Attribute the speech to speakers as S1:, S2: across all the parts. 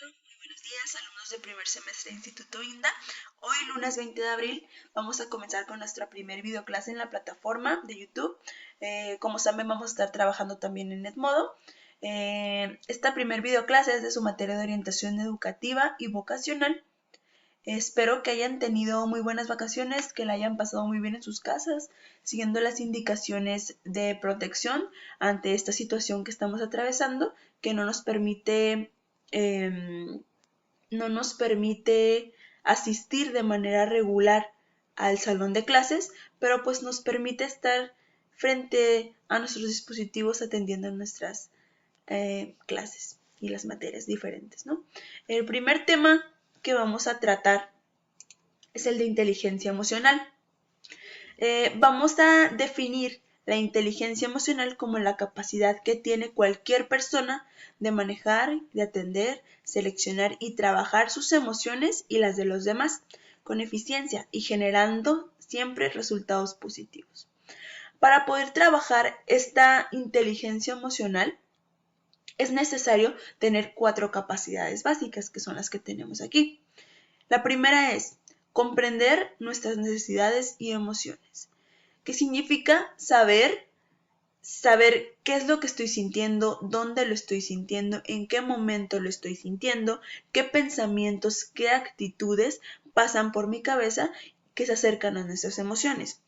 S1: Muy buenos días, alumnos de primer semestre de Instituto INDA. Hoy, lunes 20 de abril, vamos a comenzar con nuestra primer videoclase en la plataforma de YouTube. Como saben, vamos a estar trabajando también en Edmodo. Esta primer videoclase es de su materia de orientación educativa y vocacional. Espero que hayan tenido muy buenas vacaciones, que la hayan pasado muy bien en sus casas, siguiendo las indicaciones de protección ante esta situación que estamos atravesando, que no nos permite asistir de manera regular al salón de clases, pero pues nos permite estar frente a nuestros dispositivos atendiendo nuestras clases y las materias diferentes, ¿no? El primer tema que vamos a tratar es el de inteligencia emocional. Vamos a definir la inteligencia emocional como la capacidad que tiene cualquier persona de manejar, de atender, seleccionar y trabajar sus emociones y las de los demás con eficiencia y generando siempre resultados positivos. Para poder trabajar esta inteligencia emocional es necesario tener 4 capacidades básicas, que son las que tenemos aquí. La primera es comprender nuestras necesidades y emociones. ¿Qué significa saber qué es lo que estoy sintiendo, dónde lo estoy sintiendo, en qué momento lo estoy sintiendo, qué pensamientos, qué actitudes pasan por mi cabeza que se acercan a nuestras emociones?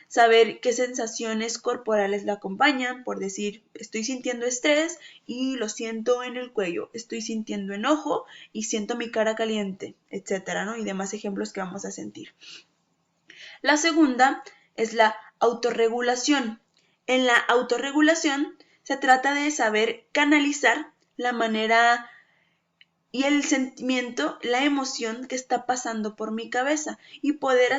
S1: Saber qué sensaciones corporales la acompañan, por decir, estoy sintiendo estrés y lo siento en el cuello, estoy sintiendo enojo y siento mi cara caliente, etcétera, ¿no? Y demás ejemplos que vamos a sentir. La segunda es la autorregulación. En la autorregulación se trata de saber canalizar la manera y el sentimiento, la emoción que está pasando por mi cabeza y poder,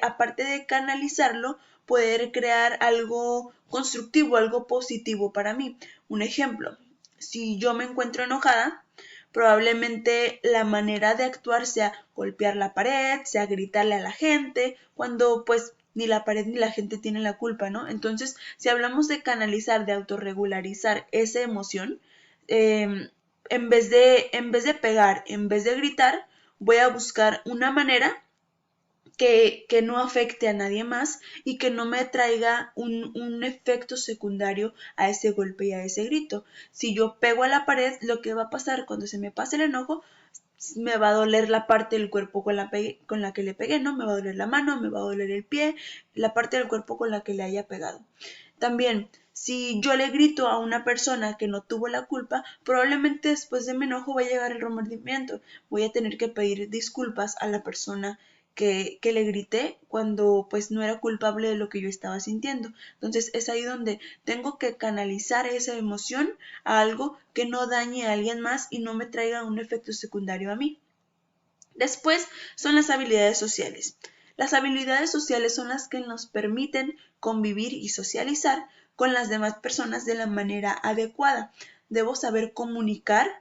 S1: aparte de canalizarlo, poder crear algo constructivo, algo positivo para mí. Un ejemplo, si yo me encuentro enojada, probablemente la manera de actuar sea golpear la pared, sea gritarle a la gente, cuando pues ni la pared ni la gente tienen la culpa, ¿no? Entonces, si hablamos de canalizar, de autorregularizar esa emoción, en vez de pegar, en vez de gritar, voy a buscar una manera que no afecte a nadie más y que no me traiga un efecto secundario a ese golpe y a ese grito. Si yo pego a la pared, lo que va a pasar cuando se me pase el enojo, me va a doler la parte del cuerpo con la que le pegué, ¿no? Me va a doler la mano, me va a doler el pie, la parte del cuerpo con la que le haya pegado. También, si yo le grito a una persona que no tuvo la culpa, probablemente después de mi enojo va a llegar el remordimiento. Voy a tener que pedir disculpas a la persona que le grité cuando pues no era culpable de lo que yo estaba sintiendo. Entonces es ahí donde tengo que canalizar esa emoción a algo que no dañe a alguien más y no me traiga un efecto secundario a mí. Después son las habilidades sociales. Las habilidades sociales son las que nos permiten convivir y socializar con las demás personas de la manera adecuada. Debo saber comunicar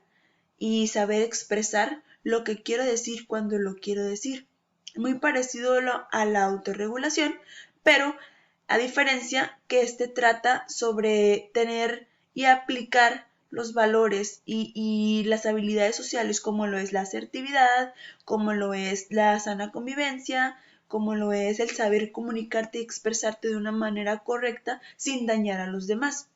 S1: y saber expresar lo que quiero decir cuando lo quiero decir. Muy parecido a la autorregulación, pero a diferencia que trata sobre tener y aplicar los valores y las habilidades sociales como lo es la asertividad, como lo es la sana convivencia, como lo es el saber comunicarte y expresarte de una manera correcta sin dañar a los demás.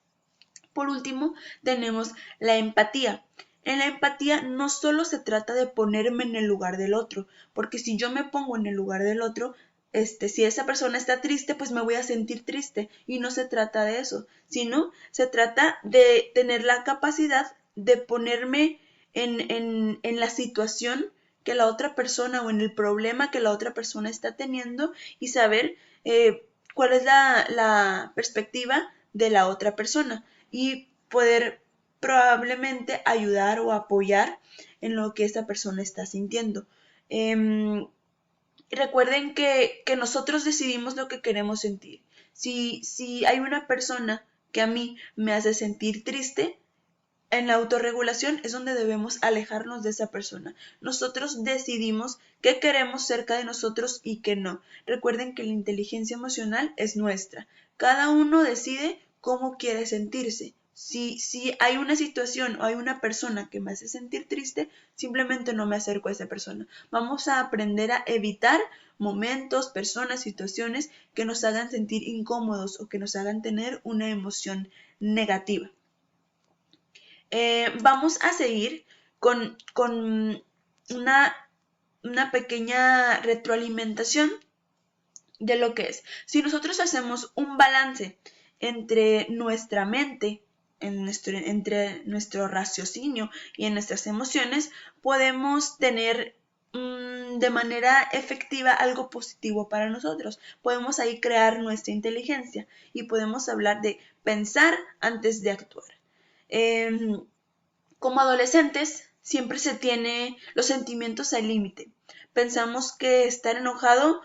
S1: Por último, tenemos la empatía. En la empatía no solo se trata de ponerme en el lugar del otro, porque si yo me pongo en el lugar del otro, si esa persona está triste, pues me voy a sentir triste. Y no se trata de eso, sino se trata de tener la capacidad de ponerme en la situación que la otra persona o en el problema que la otra persona está teniendo y saber cuál es la perspectiva de la otra persona y poder probablemente ayudar o apoyar en lo que esa persona está sintiendo. Recuerden que nosotros decidimos lo que queremos sentir. Si hay una persona que a mí me hace sentir triste, en la autorregulación es donde debemos alejarnos de esa persona. Nosotros decidimos qué queremos cerca de nosotros y qué no. Recuerden que la inteligencia emocional es nuestra. Cada uno decide cómo quiere sentirse. Si hay una situación o hay una persona que me hace sentir triste, simplemente no me acerco a esa persona. Vamos a aprender a evitar momentos, personas, situaciones que nos hagan sentir incómodos o que nos hagan tener una emoción negativa. Vamos a seguir con una pequeña retroalimentación de lo que es. Si nosotros hacemos un balance entre nuestra mente, entre nuestro raciocinio y en nuestras emociones, podemos tener de manera efectiva algo positivo para nosotros. Podemos ahí crear nuestra inteligencia y podemos hablar de pensar antes de actuar. Como adolescentes, siempre se tiene los sentimientos al límite. Pensamos que estar enojado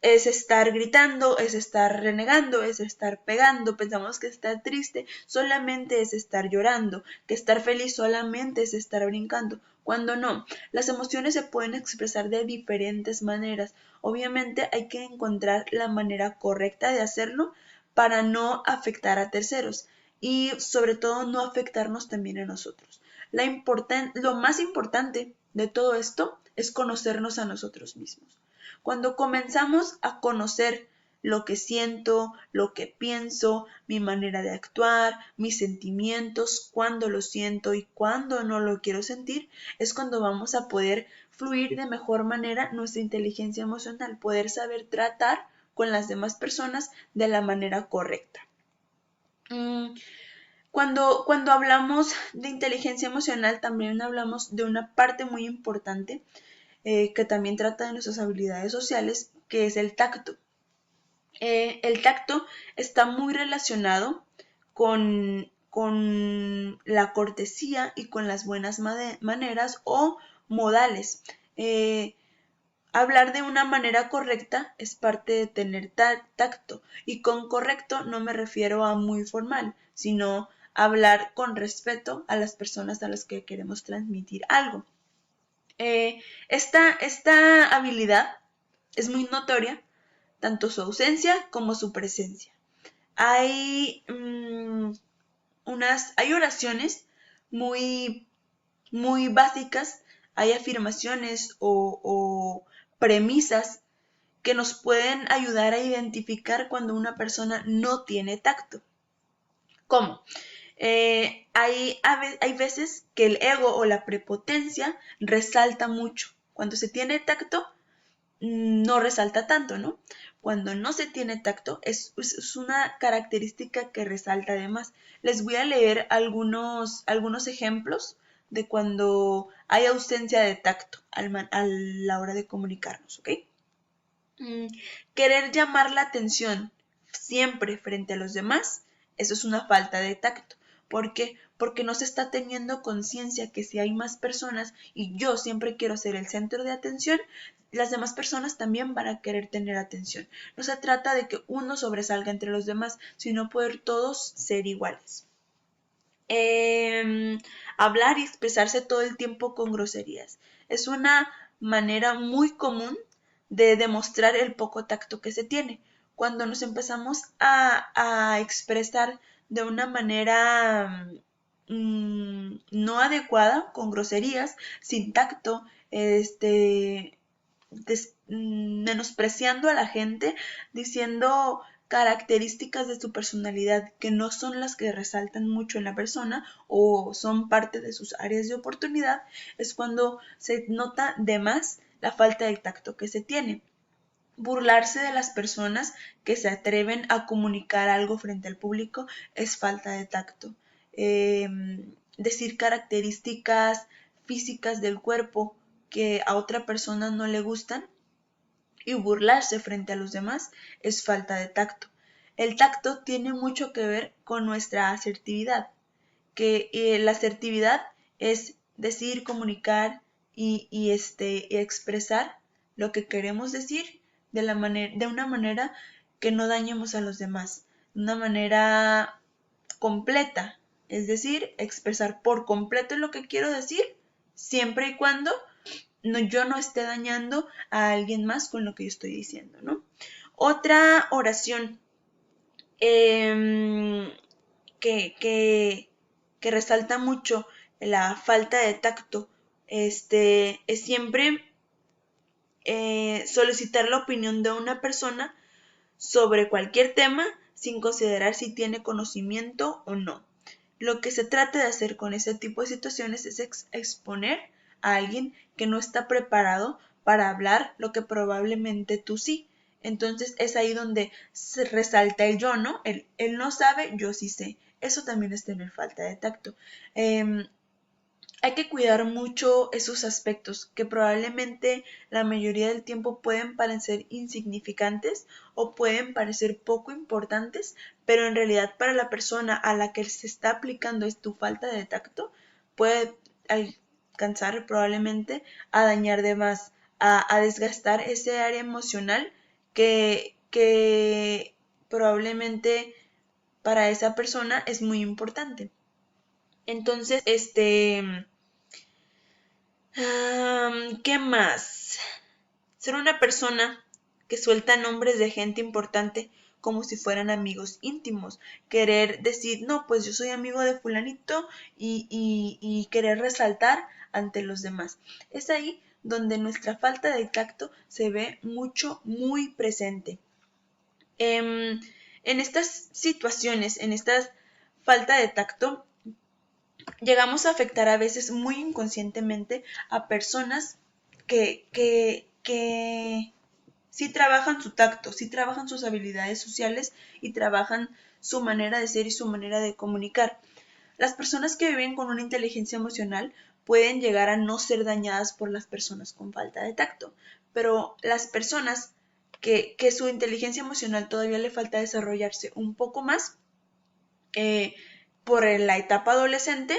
S1: es estar gritando, es estar renegando, es estar pegando. Pensamos que estar triste solamente es estar llorando, que estar feliz solamente es estar brincando, cuando no. Las emociones se pueden expresar de diferentes maneras. Obviamente hay que encontrar la manera correcta de hacerlo para no afectar a terceros y sobre todo no afectarnos también a nosotros. Lo más importante de todo esto es conocernos a nosotros mismos. Cuando comenzamos a conocer lo que siento, lo que pienso, mi manera de actuar, mis sentimientos, cuándo lo siento y cuándo no lo quiero sentir, es cuando vamos a poder fluir de mejor manera nuestra inteligencia emocional, poder saber tratar con las demás personas de la manera correcta. Cuando hablamos de inteligencia emocional, también hablamos de una parte muy importante que también trata de nuestras habilidades sociales, que es el tacto. El tacto está muy relacionado con la cortesía y con las buenas maneras o modales. Hablar de una manera correcta es parte de tener tacto, y con correcto no me refiero a muy formal, sino hablar con respeto a las personas a las que queremos transmitir algo. Esta habilidad es muy notoria, tanto su ausencia como su presencia. Hay oraciones muy, muy básicas, hay afirmaciones o premisas que nos pueden ayudar a identificar cuando una persona no tiene tacto. ¿Cómo? Hay veces que el ego o la prepotencia resalta mucho. Cuando se tiene tacto, no resalta tanto, ¿no? Cuando no se tiene tacto, es una característica que resalta además. Les voy a leer algunos ejemplos de cuando hay ausencia de tacto a la hora de comunicarnos, ¿ok? Querer llamar la atención siempre frente a los demás, eso es una falta de tacto. ¿Por qué? Porque no se está teniendo conciencia que si hay más personas y yo siempre quiero ser el centro de atención, las demás personas también van a querer tener atención. No se trata de que uno sobresalga entre los demás, sino poder todos ser iguales. Hablar y expresarse todo el tiempo con groserías. Es una manera muy común de demostrar el poco tacto que se tiene. Cuando nos empezamos a expresar de una manera no adecuada, con groserías, sin tacto, menospreciando a la gente, diciendo características de su personalidad que no son las que resaltan mucho en la persona o son parte de sus áreas de oportunidad, es cuando se nota de más la falta de tacto que se tiene. Burlarse de las personas que se atreven a comunicar algo frente al público es falta de tacto. Decir características físicas del cuerpo que a otra persona no le gustan y burlarse frente a los demás es falta de tacto. El tacto tiene mucho que ver con nuestra asertividad, que la asertividad es decir, comunicar y expresar lo que queremos decir de una manera que no dañemos a los demás, de una manera completa, es decir, expresar por completo lo que quiero decir, siempre y cuando yo no esté dañando a alguien más con lo que yo estoy diciendo, ¿no? Otra oración que resalta mucho la falta de tacto, es siempre solicitar la opinión de una persona sobre cualquier tema sin considerar si tiene conocimiento o no. Lo que se trata de hacer con ese tipo de situaciones es exponer a alguien que no está preparado para hablar lo que probablemente tú sí. Entonces es ahí donde se resalta el yo, ¿no? Él no sabe, yo sí sé. Eso también es tener falta de tacto. Hay que cuidar mucho esos aspectos que probablemente la mayoría del tiempo pueden parecer insignificantes o pueden parecer poco importantes, pero en realidad para la persona a la que se está aplicando tu falta de tacto puede alcanzar probablemente a dañar de más, a desgastar ese área emocional que probablemente para esa persona es muy importante. Entonces, ¿qué más? Ser una persona que suelta nombres de gente importante como si fueran amigos íntimos. Querer decir, no, pues yo soy amigo de fulanito y querer resaltar ante los demás. Es ahí donde nuestra falta de tacto se ve muy presente. En estas situaciones, en esta falta de tacto, llegamos a afectar a veces muy inconscientemente a personas que sí trabajan su tacto, sí trabajan sus habilidades sociales y trabajan su manera de ser y su manera de comunicar. Las personas que viven con una inteligencia emocional pueden llegar a no ser dañadas por las personas con falta de tacto, pero las personas que su inteligencia emocional todavía le falta desarrollarse un poco más, por la etapa adolescente,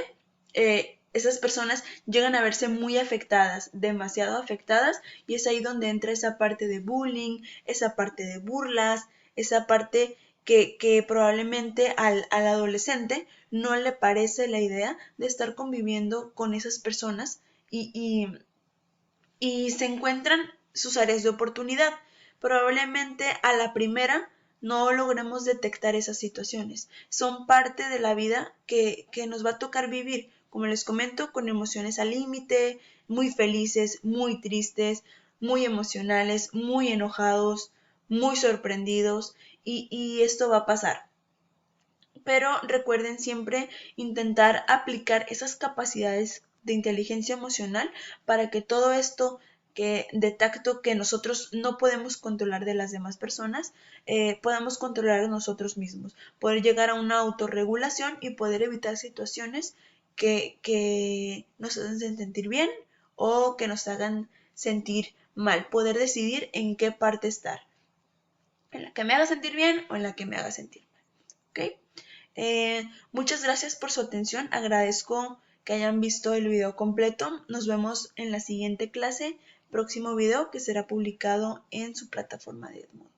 S1: esas personas llegan a verse muy afectadas, demasiado afectadas, y es ahí donde entra esa parte de bullying, esa parte de burlas, esa parte que probablemente al adolescente no le parece la idea de estar conviviendo con esas personas y se encuentran sus áreas de oportunidad. Probablemente a la primera no logremos detectar esas situaciones. Son parte de la vida que nos va a tocar vivir, como les comento, con emociones al límite, muy felices, muy tristes, muy emocionales, muy enojados, muy sorprendidos, y esto va a pasar. Pero recuerden siempre intentar aplicar esas capacidades de inteligencia emocional para que todo esto de tacto que nosotros no podemos controlar de las demás personas, podamos controlar nosotros mismos, poder llegar a una autorregulación y poder evitar situaciones que nos hacen sentir bien o que nos hagan sentir mal, poder decidir en qué parte estar, en la que me haga sentir bien o en la que me haga sentir mal, ¿ok? Muchas gracias por su atención, agradezco que hayan visto el video completo, nos vemos en la siguiente clase, próximo video que será publicado en su plataforma de Edmodo.